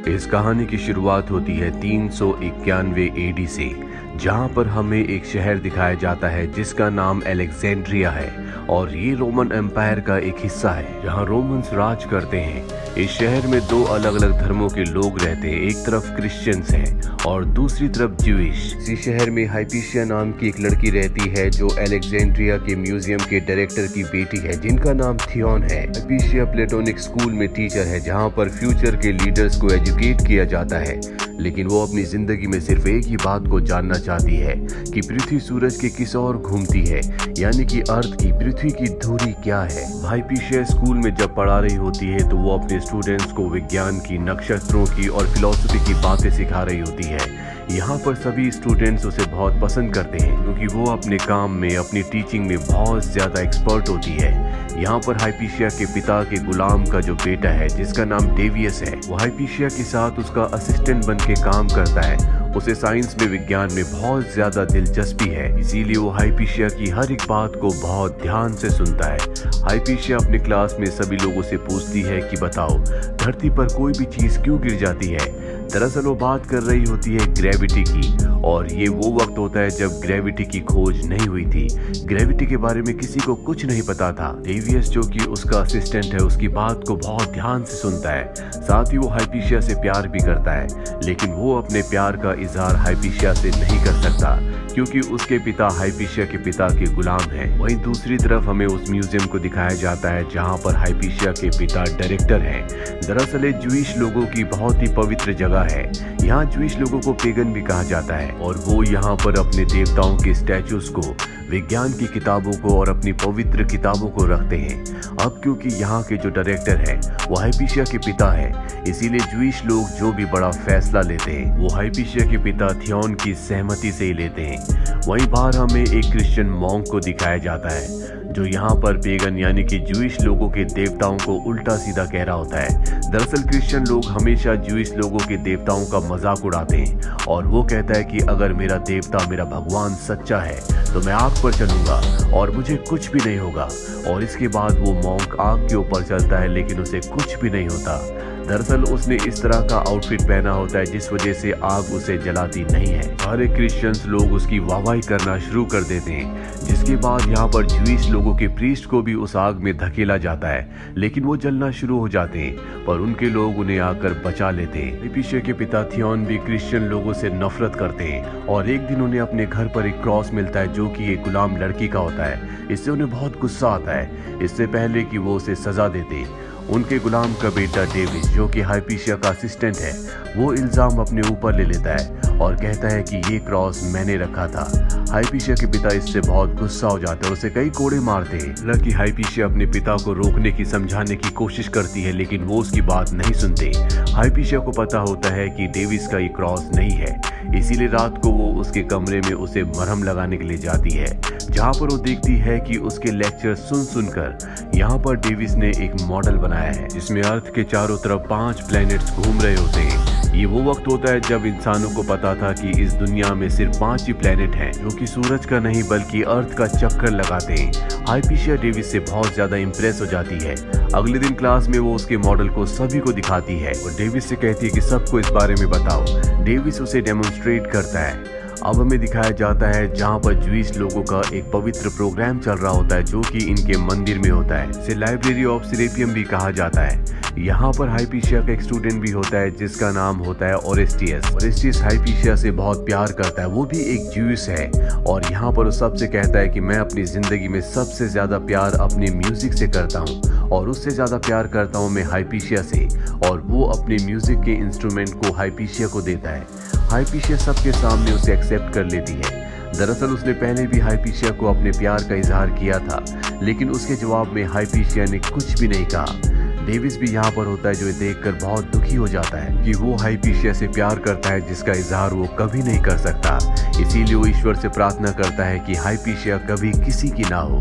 इस कहानी की शुरुआत होती है 391 एडी से, जहां पर हमें एक शहर दिखाया जाता है जिसका नाम अलेक्जेंड्रिया है और ये रोमन एम्पायर का एक हिस्सा है जहां रोमन्स राज करते हैं। इस शहर में दो अलग अलग धर्मों के लोग रहते हैं, एक तरफ क्रिश्चियंस हैं और दूसरी तरफ ज्यूइश। इसी शहर में हाइपीशिया नाम की एक लड़की रहती है जो अलेक्जेंड्रिया के म्यूजियम के डायरेक्टर की बेटी है जिनका नाम थियोन है। हाइपीशिया प्लेटोनिक स्कूल में टीचर है जहाँ पर फ्यूचर के लीडर्स को एजुकेट किया जाता है, लेकिन वो अपनी जिंदगी में सिर्फ एक ही बात को जानना चाहती है कि पृथ्वी सूरज के किस ओर घूमती है, यानी कि अर्थ की पृथ्वी की धुरी क्या है। हाइपीशिया स्कूल में जब पढ़ा रही होती है तो वो अपने स्टूडेंट्स को विज्ञान की, नक्षत्रों की और फिलॉसफी की बातें सिखा रही होती है। यहाँ पर सभी स्टूडेंट्स उसे बहुत पसंद करते हैं क्योंकि वो अपने काम में, अपनी टीचिंग में बहुत ज्यादा एक्सपर्ट होती है। यहाँ पर हाइपीशिया के पिता के गुलाम का जो बेटा है जिसका नाम डेवियस है, वो हाइपीशिया के साथ उसका असिस्टेंट बन के काम करता है। उसे साइंस में, विज्ञान में बहुत ज्यादा दिलचस्पी है, इसीलिए वो हाइपीशिया की हर एक बात को बहुत ध्यान से सुनता है। हाइपीशिया अपने क्लास में सभी लोगों से पूछती है कि बताओ, धरती पर कोई भी चीज क्यों गिर जाती है। दरअसल वो बात कर रही होती है ग्रेविटी की, और ये वो वक्त होता है जब ग्रेविटी की खोज नहीं हुई थी। ग्रेविटी के बारे में किसी को कुछ नहीं पता था। डेवियस जो कि उसका असिस्टेंट है उसकी बात को बहुत ध्यान से सुनता है, साथ ही वो हाइपीशिया से प्यार भी करता है, लेकिन वो अपने प्यार का इजहार हाइपीशिया से नहीं कर सकता क्योंकि उसके पिता हाइपीशिया के पिता के गुलाम हैं। वहीं दूसरी तरफ हमें उस म्यूजियम को दिखाया जाता है जहां पर हाइपीशिया के पिता डायरेक्टर हैं। दरअसल ज्यूइश लोगों की बहुत ही पवित्र जगह है। यहाँ ज्यूइश लोगों को पेगन भी कहा जाता है और वो यहाँ पर अपने देवताओं के स्टैचूज को, विज्ञान की किताबों को और अपनी पवित्र किताबों को रखते हैं। अब क्योंकि यहाँ के जो डायरेक्टर है वो हाइपीशिया के पिता है, इसीलिए ज्यूइश लोग जो भी बड़ा फैसला लेते हैं वो हाइपीशिया के पिता थियोन की सहमति से ही लेते हैं। वहीं बाहर हमें एक क्रिश्चियन मॉन्क को दिखाया जाता है जो यहाँ पर पेगन यानी कि ज्यूइश लोगों के देवताओं को उल्टा सीधा कह रहा होता है। दरअसल क्रिश्चियन लोग हमेशा ज्यूइश लोगों के देवताओं का मजाक उड़ाते हैं और वो कहता है कि अगर मेरा देवता, मेरा भगवान सच्चा है तो मैं आग पर चलूंगा और मुझे कुछ भी नहीं होगा। और इसके बाद वो मॉन्क आग के ऊपर चलता है लेकिन उसे कुछ भी नहीं होता। दरअसल उसने इस तरह का आउटफिट पहना होता है जिस वजह से आग उसे जलाती नहीं है। सारे क्रिश्चियंस लोग उसकी वाहवाही करना शुरू कर देते हैं, जिसके बाद यहाँ पर ज्यूइश लोगों के प्रीस्ट को भी उस आग में धकेला जाता है, लेकिन वो जलना शुरू हो जाते हैं पर उनके लोग उन्हें आकर बचा लेते हैं। हाइपीशिया के पिता थियोन भी क्रिश्चियन लोगों से नफरत करते हैं और एक दिन उन्हें अपने घर पर एक क्रॉस मिलता है जो कि एक गुलाम लड़की का होता है। इससे उन्हें बहुत गुस्सा आता है। इससे पहले कि वो उसे सजा देते, उनके गुलाम का बेटा डेविस जो कि हाइपीशिया का असिस्टेंट है, वो इल्जाम अपने ऊपर ले लेता है और कहता है कि ये क्रॉस मैंने रखा था। हाइपीशिया के पिता इससे बहुत गुस्सा हो जाते हैं और उसे कई कोड़े मारते हैं। हालांकि हाइपीशिया अपने पिता को रोकने की, समझाने की कोशिश करती है लेकिन वो उसकी बात नहीं सुनते। हाइपीशिया को पता होता है कि डेविस का ये क्रॉस नहीं है, इसीलिए रात को वो उसके कमरे में उसे मरहम लगाने के लिए जाती है, जहाँ पर वो देखती है कि उसके लेक्चर सुन सुनकर यहाँ पर डेविस ने एक मॉडल बनाया है जिसमें अर्थ के चारों तरफ 5 प्लैनेट्स घूम रहे होते हैं। ये वो वक्त होता है जब इंसानों को पता था कि इस दुनिया में सिर्फ 5 ही प्लैनेट हैं जो कि सूरज का नहीं बल्कि अर्थ का चक्कर लगाते हैं। हाइपीशिया डेविस से बहुत ज्यादा इम्प्रेस हो जाती है। अगले दिन क्लास में वो उसके मॉडल को सभी को दिखाती है और डेविस से कहती है कि सबको इस बारे में बताओ। डेविस उसे डेमोन्स्ट्रेट करता है। अब हमें दिखाया जाता है जहाँ पर ज्यूइश लोगों का एक पवित्र प्रोग्राम चल रहा होता है जो कि इनके मंदिर में होता है। इसे लाइब्रेरी ऑफ सेरेपियम भी कहा जाता है। यहाँ पर हाइपीशिया का एक स्टूडेंट भी होता है जिसका नाम होता है ओरेस्टियस। ओरेस्टियस हाइपीशिया से बहुत प्यार करता है, वो भी एक ज्यूइश है और यहाँ पर वो सबसे कहता है कि मैं अपनी जिंदगी में सबसे ज्यादा प्यार अपने म्यूजिक से करता हूँ और उससे ज्यादा प्यार करता हूँ मैं हाइपीशिया से, और वो अपने म्यूजिक के इंस्ट्रूमेंट को हाइपीशिया को देता है। हाइपीशिया सबके सामने उसे एक्सेप्ट कर लेती है। दरअसल उसने पहले भी हाइपीशिया को अपने प्यार का इजहार किया था, लेकिन उसके जवाब में हाइपीशिया ने कुछ भी नहीं कहा। डेविस भी यहाँ पर होता है जो देखकर बहुत दुखी हो जाता है कि वो हाइपीशिया से प्यार करता है जिसका इजहार वो कभी नहीं कर सकता। इसीलिए वो ईश्वर से प्रार्थना करता है कि हाइपीशिया कभी किसी की ना हो।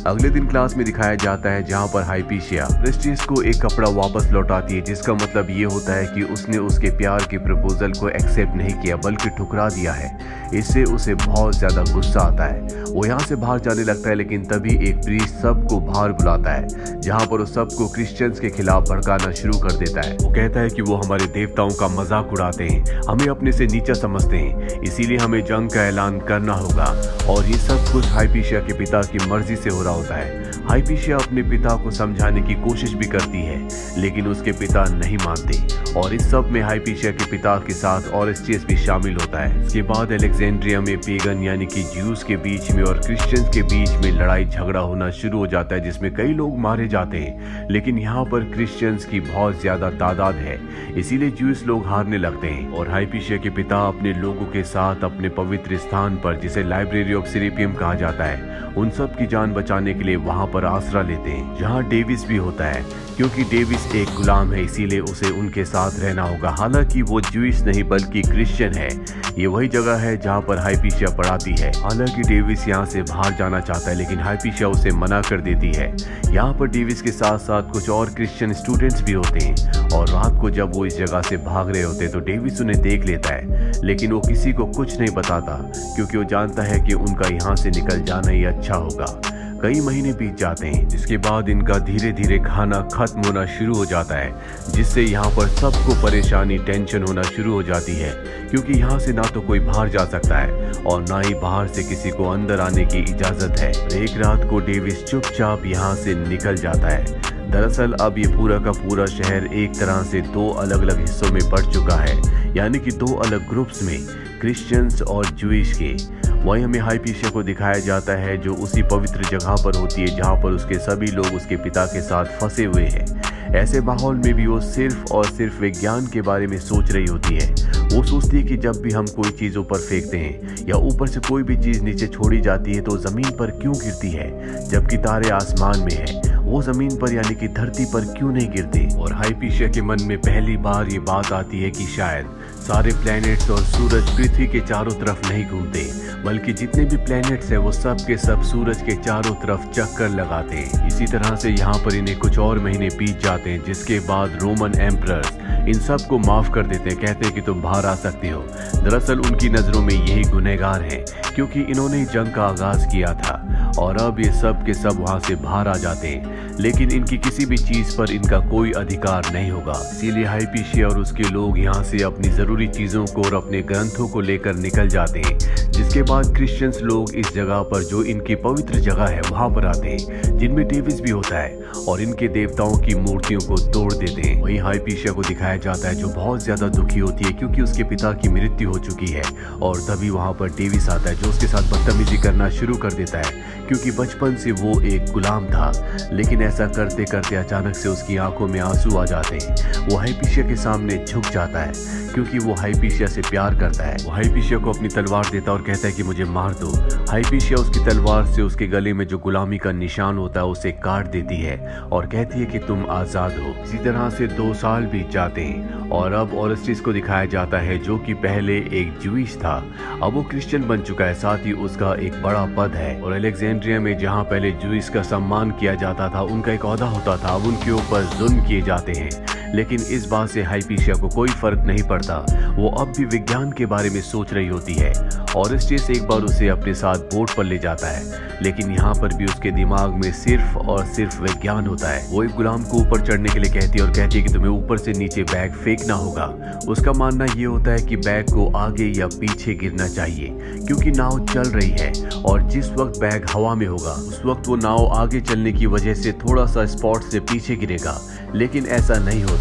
अगले दिन क्लास में दिखाया जाता है जहाँ पर हाइपीशिया ओरेस्टियस को एक कपड़ा वापस लौटाती है, जिसका मतलब ये होता है कि उसने उसके प्यार के प्रपोजल को एक्सेप्ट नहीं किया बल्कि ठुकरा दिया है। इससे उसे बहुत ज्यादा गुस्सा आता है। वो यहाँ से बाहर जाने लगता है, लेकिन तभी एक प्रीस्ट सबको बाहर बुलाता है, जहाँ पर वो सबको क्रिश्चियंस के खिलाफ भड़काना शुरू कर देता है। वो कहता है कि वो हमारे देवताओं का मजाक उड़ाते हैं, हमें अपने से नीचा समझते हैं, इसीलिए हमें जंग का ऐलान करना होगा। और ये सब कुछ हाइपीशिया के पिता की मर्जी से हो रहा होता है। हाइपीशिया अपने पिता को समझाने की कोशिश भी करती है, लेकिन उसके पिता नहीं मानते और इस सब में हाइपीशिया के पिता के साथ ओरेस्टियस भी शामिल होता है। इसके बाद अलेक्जेंड्रिया में पेगन यानी कि ज्यूस के बीच में और क्रिश्चियंस के बीच में लड़ाई झगड़ा होना शुरू हो जाता है, जिसमें कई लोग मारे जाते हैं। लेकिन यहाँ पर क्रिश्चियंस की बहुत ज्यादा तादाद है, इसीलिए ज्यूस लोग हारने लगते हैं और हाइपीशिया के पिता अपने लोगों के साथ अपने पवित्र स्थान पर, जिसे लाइब्रेरी ऑफ सेरेपियम कहा जाता है, उन सब की जान बचाने के लिए वहां पर आसरा लेते हैं, जहां डेविस भी होता है। क्योंकि डेविस एक गुलाम है, इसीलिए उसे उनके साथ रहना होगा। हालांकि वो ज्यूइश नहीं बल्कि क्रिश्चियन है। ये वही जगह है जहां पर हाइपीशिया पढ़ाती है। हालांकि डेविस यहाँ से बाहर जाना चाहता है, लेकिन हाइपीशिया उसे मना कर देती है। यहाँ पर डेविस के साथ साथ कुछ और क्रिश्चियन स्टूडेंट्स भी होते हैं और रात को जब वो इस जगह से भाग रहे होते हैं तो डेविस उन्हें देख लेता है, लेकिन वो किसी को कुछ नहीं बताता क्योंकि वो जानता है कि उनका यहाँ से निकल जाना ही अच्छा होगा। कई महीने बीत जाते हैं, जिसके बाद इनका धीरे धीरे खाना खत्म होना शुरू हो जाता है, जिससे यहाँ पर सबको परेशानी टेंशन होना शुरू हो जाती है, क्योंकि यहाँ से ना तो कोई बाहर जा सकता है और ना ही बाहर से किसी को अंदर आने की इजाजत है। एक रात को डेविस चुपचाप यहाँ से निकल जाता है। दरअसल अब ये पूरा का पूरा शहर एक तरह से दो अलग अलग हिस्सों में बढ़ चुका है, यानी कि दो अलग ग्रुप्स में, क्रिश्चियंस और ज्यूइश के। वहीं हमें हाइपीशिया को दिखाया जाता है जो उसी पवित्र जगह पर होती है जहां पर उसके सभी लोग उसके पिता के साथ फंसे हुए हैं। ऐसे माहौल में भी वो सिर्फ और सिर्फ विज्ञान के बारे में सोच रही होती है। वो सोचती है कि जब भी हम कोई चीज़ ऊपर फेंकते हैं या ऊपर से कोई भी चीज़ नीचे छोड़ी जाती है तो ज़मीन पर क्यों गिरती है, जबकि तारे आसमान में है, वो ज़मीन पर यानी कि धरती पर क्यों नहीं गिरते। और हाइपीशिया के मन में पहली बार ये बात आती है कि शायद सारे प्लैनेट्स और सूरज पृथ्वी के चारों तरफ नहीं घूमते, बल्कि जितने भी प्लैनेट्स हैं वो सब के सब सूरज के चारों तरफ चक्कर लगाते हैं। इसी तरह से यहाँ पर इन्हें कुछ और महीने बीत जाते हैं, जिसके बाद रोमन एम्परर्स इन सब को माफ कर देते हैं, कहते हैं कि तुम बाहर आ सकते हो। दरअसल उनकी नज़रों में यही गुनहगार हैं, क्योंकि इन्होंने जंग का आगाज किया था और अब ये सब के सब वहाँ से बाहर आ जाते हैं, लेकिन इनकी किसी भी चीज़ पर इनका कोई अधिकार नहीं होगा। इसीलिए हाइपीशिया और उसके लोग यहाँ से अपनी ज़रूरी चीज़ों को और अपने ग्रंथों को लेकर निकल जाते हैं। जिसके बाद क्रिश्चियंस लोग इस जगह पर, जो इनकी पवित्र जगह है, वहाँ पर आते हैं, जिनमें डेविस भी होता है, और इनके देवताओं की मूर्तियों को तोड़ देते हैं। वहीं हाइपीशिया को दिखाया जाता है जो बहुत ज़्यादा दुखी होती है क्योंकि उसके पिता की मृत्यु हो चुकी है, और तभी वहाँ पर डेविस आता है जो उसके साथ बदतमीजी करना शुरू कर देता है, क्योंकि बचपन से वो एक गुलाम था। लेकिन ऐसा करते करते अचानक से उसकी आंखों में आंसू आ जाते हैं। वो हाइपीशिया के सामने झुक जाता है क्योंकि वो हाइपीशिया से प्यार करता है। वो हाइपीशिया को अपनी तलवार देता और कहता है कि मुझे मार दो। हाइपीशिया उसकी तलवार से उसके गले में जो गुलामी का निशान होता है उसे काट देती है और कहती है कि तुम आजाद हो। इसी तरह से 2 साल बीत जाते हैं और अब ओरेस्टिस को दिखाया जाता है जो कि पहले एक ज्यूइश था, अब वो क्रिश्चियन बन चुका है, साथ ही उसका एक बड़ा पद है। और अलेक्जेंड्रिया में जहाँ पहले ज्यूइश का सम्मान किया जाता था, उनका एक ओहदा होता था, अब उनके ऊपर जुल्म किए जाते हैं। लेकिन इस बात से हाइपीशिया को कोई फर्क नहीं पड़ता, वो अब भी विज्ञान के बारे में सोच रही होती है। ओरेस्टिस एक बार उसे अपने साथ बोट पर ले जाता है, लेकिन यहाँ पर भी उसके दिमाग में सिर्फ और सिर्फ विज्ञान होता है। वो एक गुलाम को ऊपर चढ़ने के लिए कहती है और कहती है कि तुम्हें ऊपर से नीचे बैग फेंकना होगा। उसका मानना ये होता है कि बैग को आगे या पीछे गिरना चाहिए, क्योंकि नाव चल रही है और जिस वक्त बैग हवा में होगा उस वक्त वो नाव आगे चलने की वजह से थोड़ा सा स्पॉट से पीछे गिरेगा, लेकिन ऐसा नहीं होता।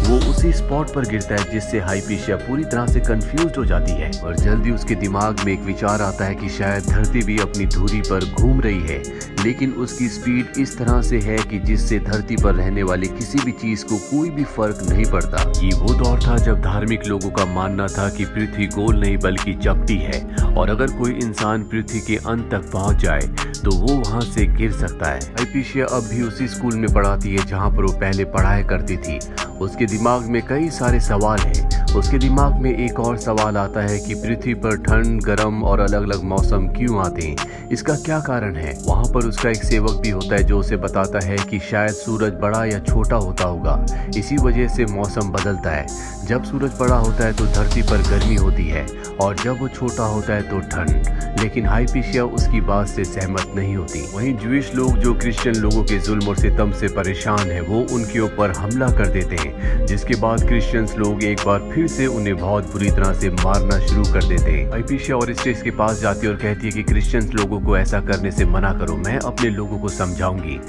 वो उसी स्पॉट पर गिरता है, जिससे हाइपीशिया पूरी तरह से कंफ्यूज हो जाती है और जल्दी उसके दिमाग में एक विचार आता है कि शायद धरती भी अपनी धुरी पर घूम रही है, लेकिन उसकी स्पीड इस तरह से है कि जिससे धरती पर रहने वाली किसी भी चीज को कोई भी फर्क नहीं पड़ता। ये वो दौर था जब धार्मिक लोगों का मानना था कि पृथ्वी गोल नहीं बल्कि चपटी है और अगर कोई इंसान पृथ्वी के अंत तक पहुंच जाए तो वो वहां से गिर सकता है। हाइपीशिया अब भी उसी स्कूल में पढ़ाती है जहां पर वो पहले पढ़ाया करती थी। उसके दिमाग में कई सारे सवाल हैं उसके दिमाग में एक और सवाल आता है कि पृथ्वी पर ठंड, गर्म और अलग अलग मौसम क्यों आते हैं, इसका क्या कारण है। वहाँ पर उसका एक सेवक भी होता है जो उसे बताता है कि शायद सूरज बड़ा या छोटा होता होगा, इसी वजह से मौसम बदलता है। जब सूरज बड़ा होता है तो धरती पर गर्मी होती है और जब वो छोटा होता है तो ठंड। लेकिन हाइपीशिया उसकी बात से सहमत नहीं होती। वहीं ज्यूइश लोग जो क्रिश्चियन लोगों के जुल्म और सितम से परेशान है, वो उनके ऊपर हमला कर देते हैं, जिसके बाद क्रिश्चियंस लोग एक बार फिर से उन्हें बहुत बुरी तरह से मारना शुरू कर देते हैं। हाइपीशिया ओरेस्टियस के पास जाती है और कहती है कि क्रिश्चियंस लोगों को ऐसा करने से मना करो, मैं अपने लोगों को समझाऊंगी।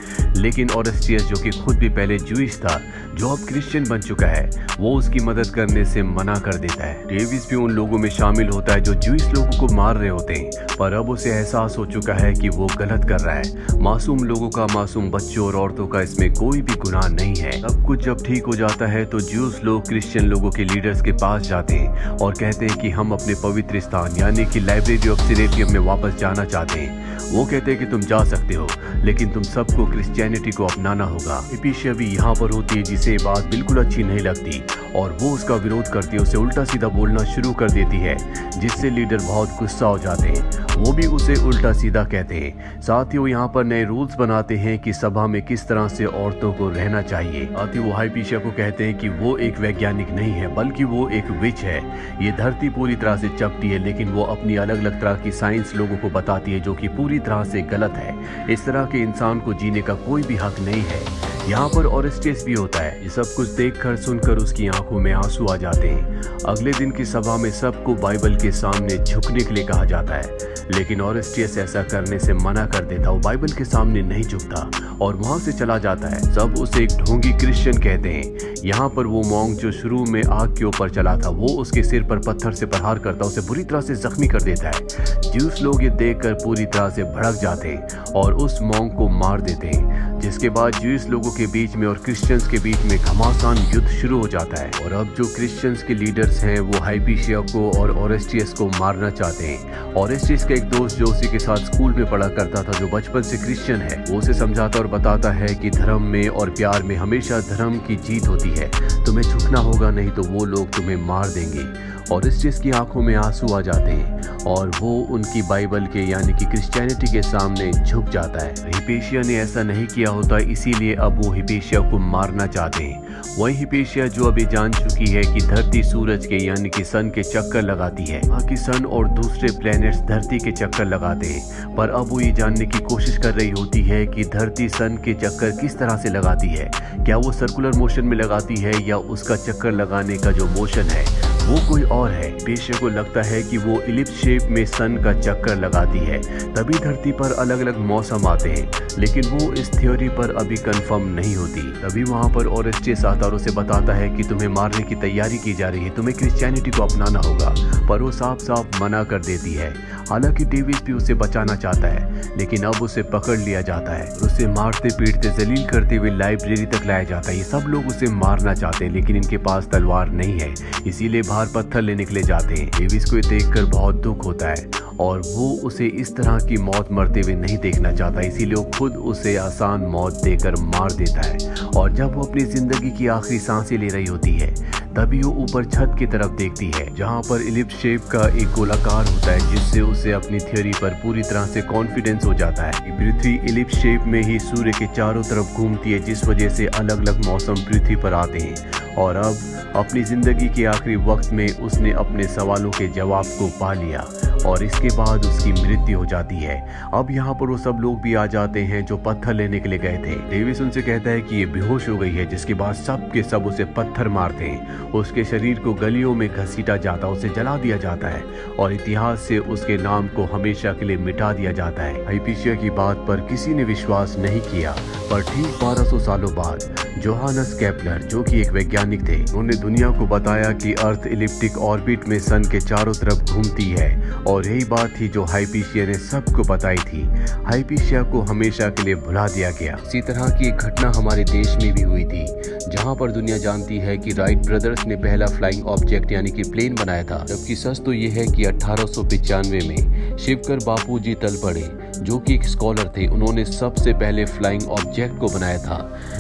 लेकिन ओरेस्टियस, जो कि खुद भी पहले ज्यूइश था, जो अब क्रिश्चियन बन चुका है, वो उसकी मदद करने से मना कर देता है। डेविस भी उन लोगों में शामिल होता है जो ज्यूइश लोगों को मार रहे होते हैं, पर अब उसे एहसास हो चुका है कि वो गलत कर रहा है। मासूम लोगों का, मासूम बच्चों और औरतों का इसमें कोई भी गुनाह नहीं है। सब कुछ जब ठीक हो जाता है तो ज्यूस लोग क्रिश्चियन लोगों के लीडर्स के पास जाते हैं और कहते हैं कि हम अपने पवित्र स्थान यानी कि लाइब्रेरी ऑफ सेरेपियम में वापस जाना चाहते हैं। वो कहते हैं कि तुम जा सकते हो, लेकिन तुम सबको क्रिश्चियनिटी को अपनाना होगा। हाइपीशिया भी यहाँ पर होती है, जिसे बात बिल्कुल अच्छी नहीं लगती और वो उसका विरोध करती है, उसे उल्टा सीधा बोलना शुरू कर देती है, जिससे लीडर बहुत गुस्सा हो जाते हैं। वो भी उसे उल्टा सीधा कहते हैं। साथ ही वो यहाँ पर नए रूल्स बनाते हैं कि सभा में किस तरह से औरतों को रहना चाहिए। साथ ही वो हाइपीशिया को कहते हैं कि वो एक वैज्ञानिक नहीं है, बल्कि वो एक विच है। ये धरती पूरी तरह से चपटी है, लेकिन वो अपनी अलग अलग तरह की साइंस लोगों को बताती है, जो कि पूरी तरह से गलत है। इस तरह के इंसान को जीने का कोई भी हक नहीं है। यहाँ पर ओरेस्टियस भी होता है। ये सब कुछ देखकर सुनकर उसकी आंखों में आंसू आ जाते हैं। अगले दिन की सभा में सबको बाइबल के सामने झुकने के लिए कहा जाता है, लेकिन ओरेस्टियस ऐसा करने से मना कर देता। वो बाइबल के सामने नहीं झुकता और वहां से चला जाता है। सब उसे एक ढोंगी क्रिश्चियन कहते हैं। यहाँ पर वो मॉन्क जो शुरू में आग के ऊपर चला था, वो उसके सिर पर पत्थर से प्रहार करता, उसे बुरी तरह से जख्मी कर देता है। ज्यूस लोग ये देखकर पूरी तरह से भड़क जाते हैं और उस मॉन्क को मार देते हैं, जिसके बाद ज्यूस लोगों के बीच में और क्रिश्चियंस के बीच में घमासान युद्ध शुरू हो जाता है। और अब जो क्रिश्चियंस के लीडर्स हैं वो हाइपीशिया को और ओरेस्टियस को मारना चाहते हैं। ओरेस्टियस का एक दोस्त जो उसी के साथ स्कूल में पढ़ा करता था, जो बचपन से क्रिश्चियन है, वो उसे समझाता और बताता है कि धर्म में और प्यार में हमेशा धर्म की जीत होती है, तुम्हें झुकना होगा, नहीं तो वो लोग तुम्हें मार देंगे। ओरेस्टियस की आंखों में आंसू आ जाते हैं और वो उनकी बाइबल के यानी कि क्रिश्चियनिटी के सामने झुक जाता है। हाइपीशिया ने ऐसा नहीं किया होता, इसीलिए अब वो हाइपीशिया को मारना चाहते हैं। वही हाइपीशिया जो अभी जान चुकी है कि धरती सूरज के यानी कि सन के चक्कर लगाती है, बाकी सन और दूसरे प्लैनेट्स धरती के चक्कर लगाते हैं। पर अब वो ये जानने की कोशिश कर रही होती है कि धरती सन के चक्कर किस तरह से लगाती है। क्या वो सर्कुलर मोशन में लगाती है या उसका चक्कर लगाने का जो मोशन है वो कोई और है। हाइपीशिया को लगता है कि वो इलिप्स शेप में सन का चक्कर लगाती है, तभी धरती पर अलग अलग मौसम आते हैं। लेकिन वो इस थ्योरी पर अभी कंफर्म नहीं होती। तभी वहाँ पर ओरेस्टियस आता और उसे बताता है कि तुम्हें मारने की तैयारी की जा रही है, तुम्हें क्रिश्चियनिटी को अपनाना होगा। पर वो साफ साफ मना कर देती है। हालांकि डेविस भी उसे बचाना चाहता है, लेकिन अब उसे पकड़ लिया जाता है और उसे मारते पीटते जलील करते हुए लाइब्रेरी तक लाया जाता है। ये सब लोग उसे मारना चाहते हैं, लेकिन इनके पास तलवार नहीं है, इसीलिए बाहर पत्थर ले निकले जाते हैं। डेविस को देखकर बहुत दुख होता है और वो उसे इस तरह की मौत मरते हुए नहीं देखना चाहता, इसीलिए वो खुद उसे आसान मौत देकर मार देता है। और जब वो अपनी जिंदगी की आखिरी सांसें ले रही होती है, तभी वो ऊपर छत की तरफ देखती है, जहाँ पर इलिप्स शेप का एक गोलाकार होता है, जिससे उसे अपनी थ्योरी पर पूरी तरह से कॉन्फिडेंस हो जाता है कि पृथ्वी इलिप्स शेप में ही सूर्य के चारों तरफ घूमती है, जिस वजह से अलग अलग मौसम पृथ्वी पर आते हैं। और अब अपनी जिंदगी के आखिरी वक्त में उसने अपने सवालों के जवाब को पा लिया और इसके बाद उसकी मृत्यु हो जाती है। अब यहाँ पर वो सब लोग भी आ जाते हैं जो पत्थर लेने के लिए गए थे। डेविस उनसे कहता है कि ये बेहोश हो गई है, जिसके बाद सब के सब उसे पत्थर मारते हैं। उसके शरीर को गलियों में घसीटा जाता, उसे जला दिया जाता है और इतिहास से उसके नाम को हमेशा के लिए मिटा दिया जाता है। हाइपीशिया की बात पर किसी ने विश्वास नहीं किया, पर ठीक 1200 सालों बाद जोहानस केपलर, जो कि एक वैज्ञानिक थे, उन्होंने दुनिया को बताया कि अर्थ इलिप्टिक ऑर्बिट में सन के चारों तरफ घूमती है। और यही बात थी जो हाइपीशिया ने सबको बताई थी। हाइपीशिया को हमेशा के लिए भुला दिया गया। इसी तरह की एक घटना हमारे देश में भी हुई थी, जहां पर दुनिया जानती है कि राइट ब्रदर्स ने पहला फ्लाइंग ऑब्जेक्ट यानी कि प्लेन बनाया था। जबकि सच तो ये है कि 1895 में शिवकर बापूजी तलपड़े, जो कि एक स्कॉलर थे, उन्होंने सबसे पहले फ्लाइंग ऑब्जेक्ट को बनाया था,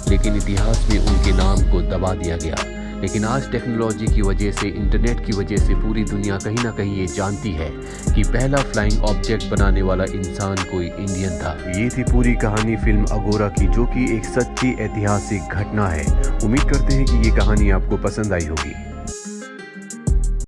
लेकिन इतिहास में उनके नाम को दबा दिया गया। लेकिन आज टेक्नोलॉजी की वजह से, इंटरनेट की वजह से पूरी दुनिया कहीं ना कहीं ये जानती है कि पहला फ्लाइंग ऑब्जेक्ट बनाने वाला इंसान कोई इंडियन था। ये थी पूरी कहानी फिल्म अगोरा की, जो कि एक सच्ची ऐतिहासिक घटना है। उम्मीद करते हैं कि ये कहानी आपको पसंद आई होगी।